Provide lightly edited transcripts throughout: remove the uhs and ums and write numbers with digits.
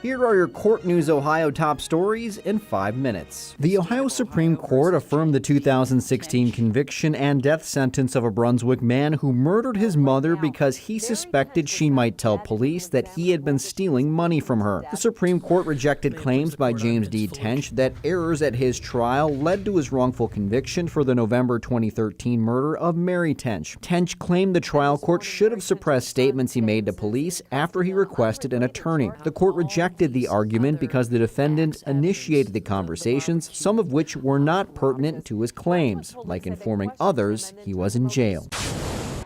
Here are your Court News Ohio top stories in 5 minutes. The Ohio Supreme Court affirmed the 2016 conviction and death sentence of a Brunswick man who murdered his mother because he suspected she might tell police that he had been stealing money from her. The Supreme Court rejected claims by James D. Tench that errors at his trial led to his wrongful conviction for the November 2013 murder of Mary Tench. Tench claimed the trial court should have suppressed statements he made to police after he requested an attorney. The court rejected the argument because the defendant initiated the conversations, some of which were not pertinent to his claims, like informing others he was in jail.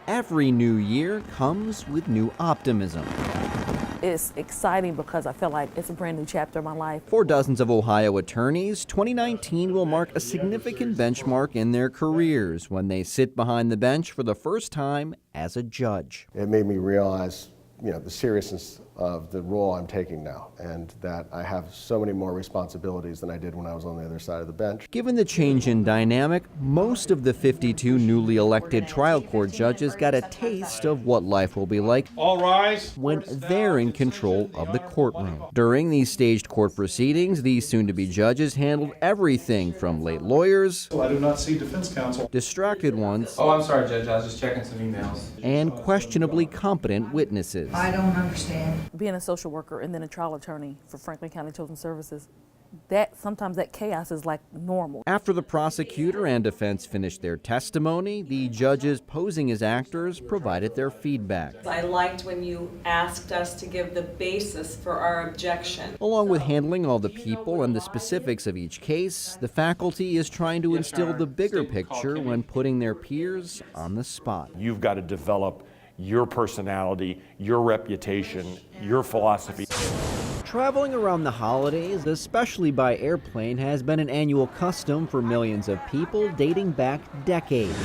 Every new year comes with new optimism. It's exciting because I feel like it's a brand new chapter of my life. For dozens of Ohio attorneys, 2019 will mark a significant benchmark in their careers when they sit behind the bench for the first time as a judge. It made me realize, the seriousness of the role I'm taking now, and that I have so many more responsibilities than I did when I was on the other side of the bench. Given the change in dynamic, most of the 52 newly elected trial court judges got a taste of what life will be like All rise. when they're in control of the courtroom. During these staged court proceedings, these soon-to-be judges handled everything from late lawyers, I do not see defense counsel. distracted ones, Oh, I'm sorry, Judge. I was just checking some emails. and questionably competent witnesses. I don't understand. Being a social worker and then a trial attorney for Franklin County Children's Services, sometimes that chaos is like normal. After the prosecutor and defense finished their testimony, the judges posing as actors provided their feedback. I liked when you asked us to give the basis for our objection. Along with handling all the people and the specifics of each case, the faculty is trying to instill the bigger picture when putting their peers on the spot. You've got to develop your personality, your reputation, your philosophy. Traveling around the holidays, especially by airplane, has been an annual custom for millions of people dating back decades.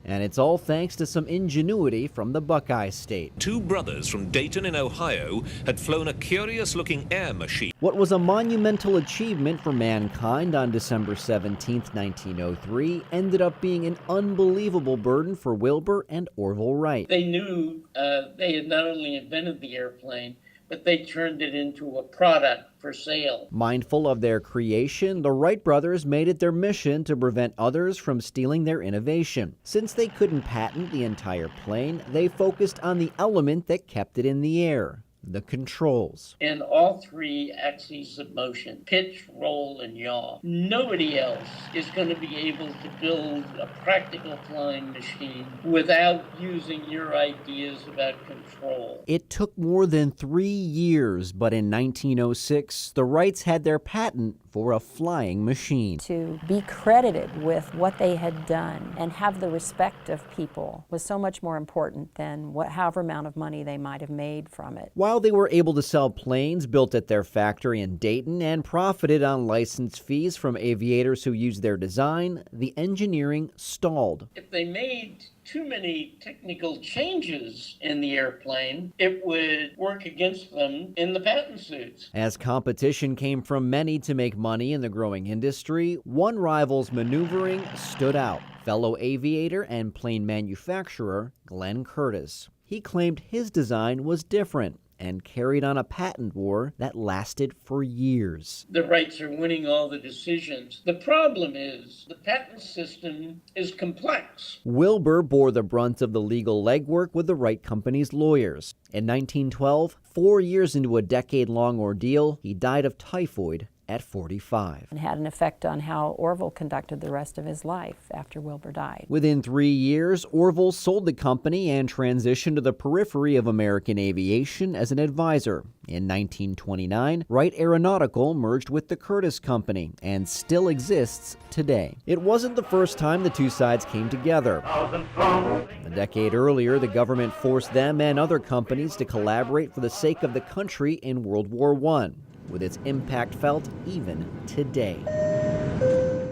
And it's all thanks to some ingenuity from the Buckeye State. Two brothers from Dayton in Ohio had flown a curious-looking air machine. What was a monumental achievement for mankind on December 17, 1903, ended up being an unbelievable burden for Wilbur and Orville Wright. They knew they had not only invented the airplane, but they turned it into a product for sale. Mindful of their creation, the Wright Brothers made it their mission to prevent others from stealing their innovation. Since they couldn't patent the entire plane, they focused on the element that kept it in the air: the controls. In all three axes of motion, pitch, roll, and yaw, nobody else is going to be able to build a practical flying machine without using your ideas about control. It took more than 3 years, but in 1906, the Wrights had their patent for a flying machine. To be credited with what they had done and have the respect of people was so much more important than however amount of money they might have made from it. While they were able to sell planes built at their factory in Dayton and profited on license fees from aviators who used their design, the engineering stalled. If they made too many technical changes in the airplane, it would work against them in the patent suits. As competition came from many to make money in the growing industry, one rival's maneuvering stood out: fellow aviator and plane manufacturer Glenn Curtiss. He claimed his design was different and carried on a patent war that lasted for years. The Wrights are winning all the decisions. The problem is the patent system is complex. Wilbur bore the brunt of the legal legwork with the Wright Company's lawyers. In 1912, 4 years into a decade-long ordeal, he died of typhoid at 45. And had an effect on how Orville conducted the rest of his life after Wilbur died. Within 3 years, Orville sold the company and transitioned to the periphery of American aviation as an advisor. In 1929, Wright Aeronautical merged with the Curtiss Company and still exists today. It wasn't the first time the two sides came together. A decade earlier, the government forced them and other companies to collaborate for the sake of the country in World War I, with its impact felt even today.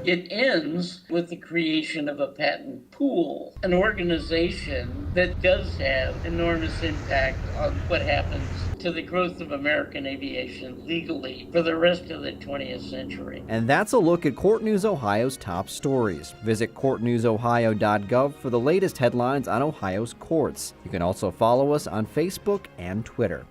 It ends with the creation of a patent pool, an organization that does have enormous impact on what happens to the growth of American aviation legally for the rest of the 20th century. And that's a look at Court News Ohio's top stories. Visit courtnewsohio.gov for the latest headlines on Ohio's courts. You can also follow us on Facebook and Twitter.